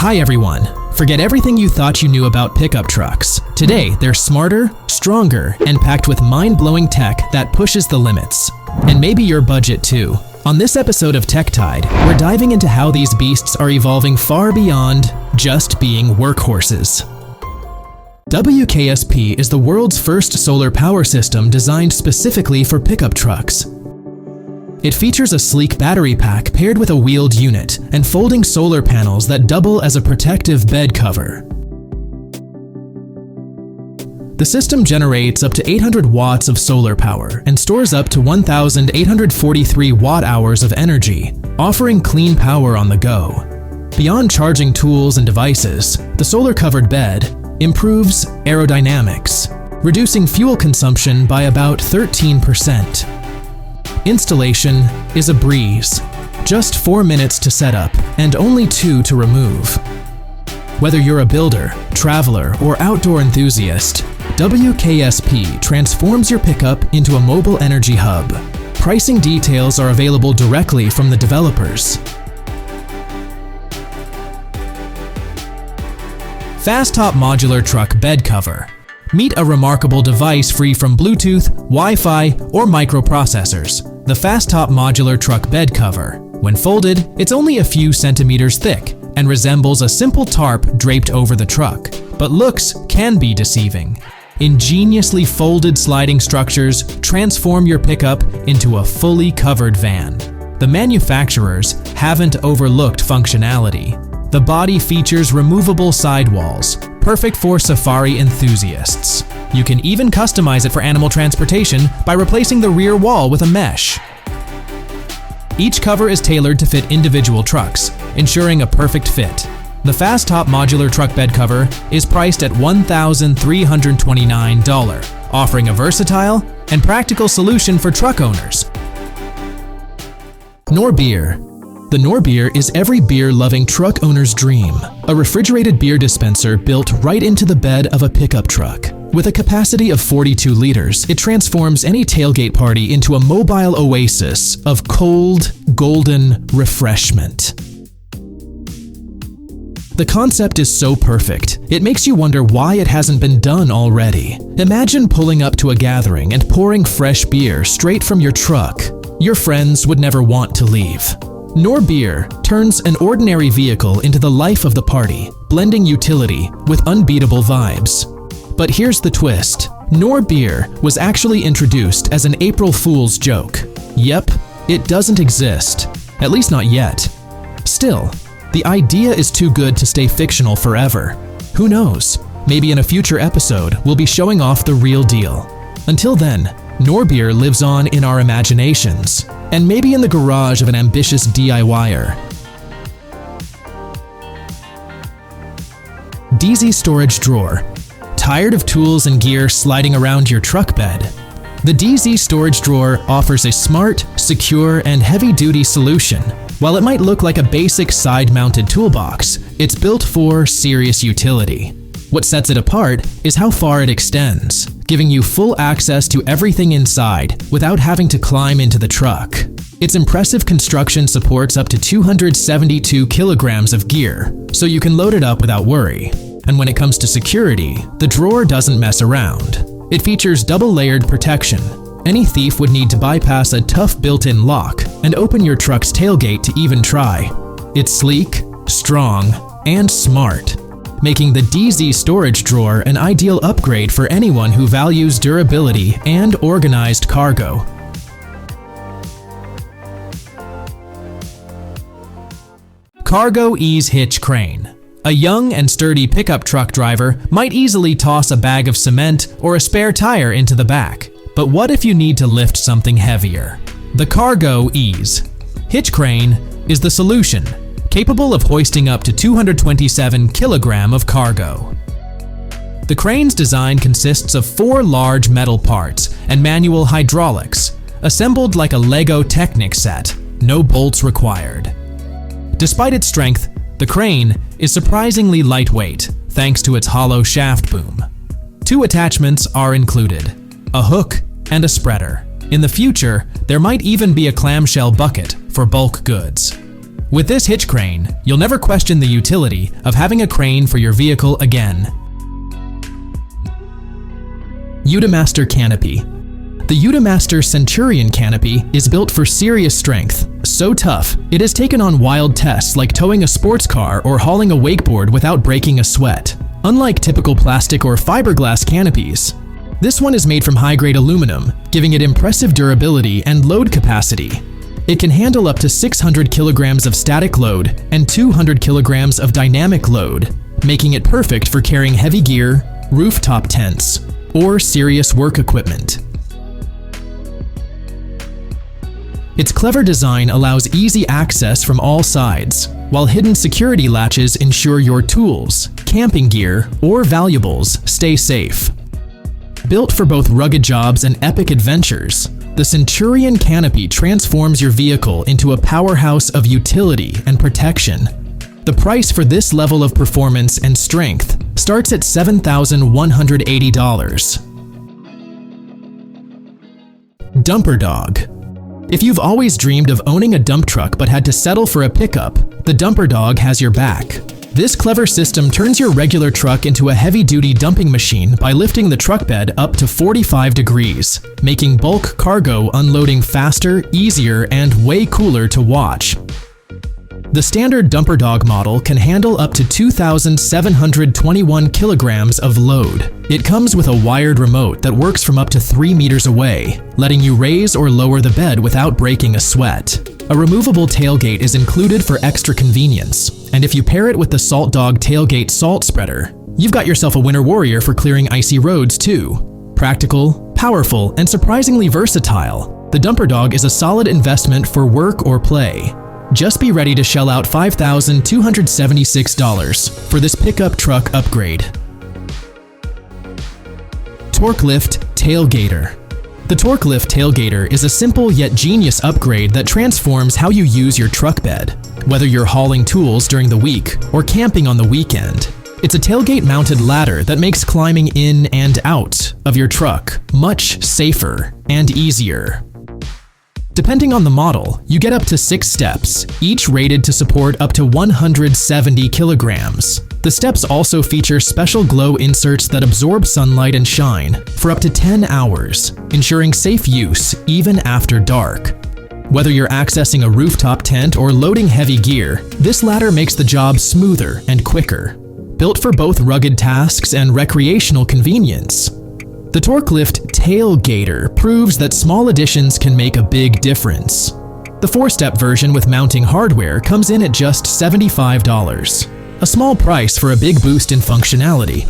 Hi everyone! Forget everything you thought you knew about pickup trucks. Today, they're smarter, stronger, and packed with mind-blowing tech that pushes the limits. And maybe your budget too. On this episode of Tech Tide, we're diving into how these beasts are evolving far beyond just being workhorses. WKSP is the world's first solar power system designed specifically for pickup trucks. It features a sleek battery pack paired with a wheeled unit and folding solar panels that double as a protective bed cover. The system generates up to 800 watts of solar power and stores up to 1,843 watt-hours of energy, offering clean power on the go. Beyond charging tools and devices, the solar-covered bed improves aerodynamics, reducing fuel consumption by about 13%. Installation is a breeze. Just 4 minutes to set up and only 2 to remove. Whether you're a builder, traveler, or outdoor enthusiast, WKSP transforms your pickup into a mobile energy hub. Pricing details are available directly from the developers. Fas-Top Modular Truck Bed Cover. Meet a remarkable device free from Bluetooth, Wi-Fi, or microprocessors. The Fas-Top Modular Truck Bed Cover. When folded, it's only a few centimeters thick and resembles a simple tarp draped over the truck, but looks can be deceiving. Ingeniously folded sliding structures transform your pickup into a fully covered van. The manufacturers haven't overlooked functionality. The body features removable sidewalls, perfect for safari enthusiasts. You can even customize it for animal transportation by replacing the rear wall with a mesh. Each cover is tailored to fit individual trucks, ensuring a perfect fit. The Fas-Top Modular Truck Bed Cover is priced at $1,329, offering a versatile and practical solution for truck owners. Norbeer. The Norbeer is every beer-loving truck owner's dream. A refrigerated beer dispenser built right into the bed of a pickup truck. With a capacity of 42 liters, it transforms any tailgate party into a mobile oasis of cold, golden refreshment. The concept is so perfect, it makes you wonder why it hasn't been done already. Imagine pulling up to a gathering and pouring fresh beer straight from your truck. Your friends would never want to leave. Norbeer turns an ordinary vehicle into the life of the party, blending utility with unbeatable vibes. But here's the twist. Norbeer was actually introduced as an April Fool's joke. Yep, it doesn't exist. At least not yet. Still, the idea is too good to stay fictional forever. Who knows? Maybe in a future episode, we'll be showing off the real deal. Until then, Norbeer lives on in our imaginations, and maybe in the garage of an ambitious DIYer. Dee Zee Storage Drawer. Tired of tools and gear sliding around your truck bed? The Dee Zee Storage Drawer offers a smart, secure, and heavy-duty solution. While it might look like a basic side-mounted toolbox, it's built for serious utility. What sets it apart is how far it extends, giving you full access to everything inside without having to climb into the truck. Its impressive construction supports up to 272 kilograms of gear, so you can load it up without worry. And when it comes to security, the drawer doesn't mess around. It features double-layered protection. Any thief would need to bypass a tough built-in lock and open your truck's tailgate to even try. It's sleek, strong, and smart, making the Dee Zee Storage Drawer an ideal upgrade for anyone who values durability and organized cargo. Cargo Ease Hitch Crane. A young and sturdy pickup truck driver might easily toss a bag of cement or a spare tire into the back. But what if you need to lift something heavier? The Cargo Ease Hitch Crane is the solution, capable of hoisting up to 227 kilograms of cargo. The crane's design consists of 4 large metal parts and manual hydraulics, assembled like a Lego Technic set, no bolts required. Despite its strength, the crane is surprisingly lightweight thanks to its hollow shaft boom. 2 attachments are included, a hook and a spreader. In the future, there might even be a clamshell bucket for bulk goods. With this hitch crane, you'll never question the utility of having a crane for your vehicle again. Utemaster Canopy. The Utemaster Centurion Canopy is built for serious strength, so tough it has taken on wild tests like towing a sports car or hauling a wakeboard without breaking a sweat. Unlike typical plastic or fiberglass canopies, this one is made from high-grade aluminum, giving it impressive durability and load capacity. It can handle up to 600 kilograms of static load and 200 kilograms of dynamic load, making it perfect for carrying heavy gear, rooftop tents, or serious work equipment. Its clever design allows easy access from all sides, while hidden security latches ensure your tools, camping gear, or valuables stay safe. Built for both rugged jobs and epic adventures, the Centurion Canopy transforms your vehicle into a powerhouse of utility and protection. The price for this level of performance and strength starts at $7,180. DumperDogg. If you've always dreamed of owning a dump truck but had to settle for a pickup, the DumperDogg has your back. This clever system turns your regular truck into a heavy-duty dumping machine by lifting the truck bed up to 45 degrees, making bulk cargo unloading faster, easier, and way cooler to watch. The standard DumperDogg model can handle up to 2,721 kilograms of load. It comes with a wired remote that works from up to 3 meters away, letting you raise or lower the bed without breaking a sweat. A removable tailgate is included for extra convenience, and if you pair it with the SaltDogg tailgate salt spreader, you've got yourself a winter warrior for clearing icy roads too. Practical, powerful, and surprisingly versatile, the DumperDogg is a solid investment for work or play. Just be ready to shell out $5,276 for this pickup truck upgrade. Torklift Tailgater. The Torklift Tailgater is a simple yet genius upgrade that transforms how you use your truck bed, whether you're hauling tools during the week or camping on the weekend. It's a tailgate-mounted ladder that makes climbing in and out of your truck much safer and easier. Depending on the model, you get up to 6 steps, each rated to support up to 170 kilograms. The steps also feature special glow inserts that absorb sunlight and shine for up to 10 hours, ensuring safe use even after dark. Whether you're accessing a rooftop tent or loading heavy gear, this ladder makes the job smoother and quicker. Built for both rugged tasks and recreational convenience, the Torklift Tailgater proves that small additions can make a big difference. The 4-step version with mounting hardware comes in at just $75, a small price for a big boost in functionality.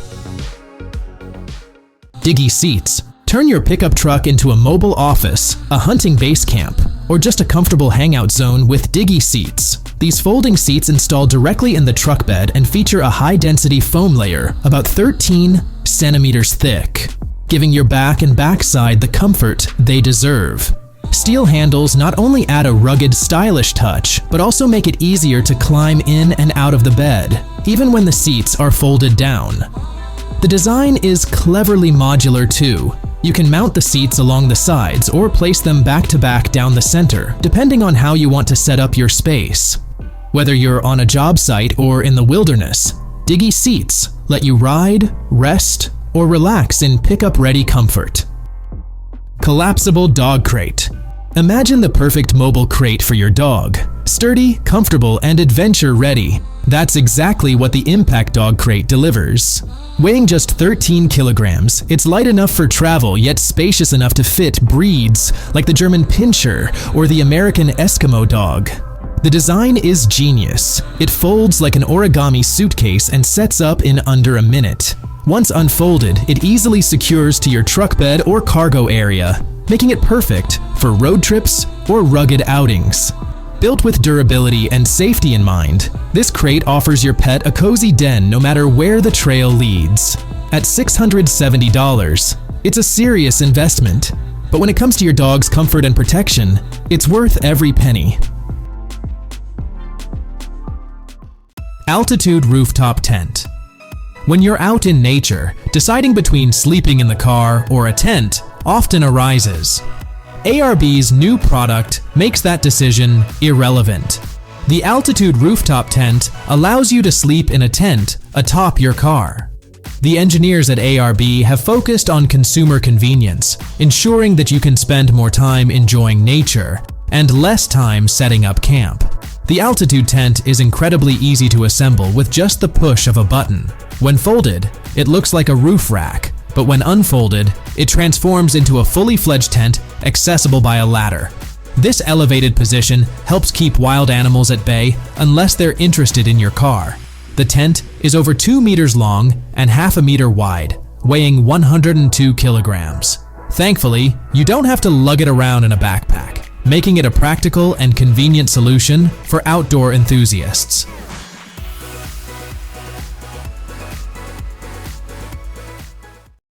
Diggy Seats. Turn your pickup truck into a mobile office, a hunting base camp, or just a comfortable hangout zone with Diggy Seats. These folding seats install directly in the truck bed and feature a high-density foam layer about 13 centimeters thick, giving your back and backside the comfort they deserve. Steel handles not only add a rugged, stylish touch, but also make it easier to climb in and out of the bed, even when the seats are folded down. The design is cleverly modular too. You can mount the seats along the sides or place them back to back down the center, depending on how you want to set up your space. Whether you're on a job site or in the wilderness, Diggy Seats let you ride, rest, or relax in pickup-ready comfort. Collapsible Dog Crate. Imagine the perfect mobile crate for your dog. Sturdy, comfortable, and adventure-ready. That's exactly what the Impact Dog Crate delivers. Weighing just 13 kilograms, it's light enough for travel yet spacious enough to fit breeds like the German Pinscher or the American Eskimo dog. The design is genius. It folds like an origami suitcase and sets up in under a minute. Once unfolded, it easily secures to your truck bed or cargo area, making it perfect for road trips or rugged outings. Built with durability and safety in mind, this crate offers your pet a cozy den no matter where the trail leads. At $670, it's a serious investment, but when it comes to your dog's comfort and protection, it's worth every penny. Altitude Rooftop Tent. When you're out in nature, deciding between sleeping in the car or a tent often arises. ARB's new product makes that decision irrelevant. The Altitude Rooftop tent allows you to sleep in a tent atop your car. The engineers at ARB have focused on consumer convenience, ensuring that you can spend more time enjoying nature and less time setting up camp. The Altitude tent is incredibly easy to assemble with just the push of a button. When folded, it looks like a roof rack, but when unfolded, it transforms into a fully fledged tent accessible by a ladder. This elevated position helps keep wild animals at bay unless they're interested in your car. The tent is over 2 meters long and half a meter wide, weighing 102 kilograms. Thankfully, you don't have to lug it around in a backpack, making it a practical and convenient solution for outdoor enthusiasts.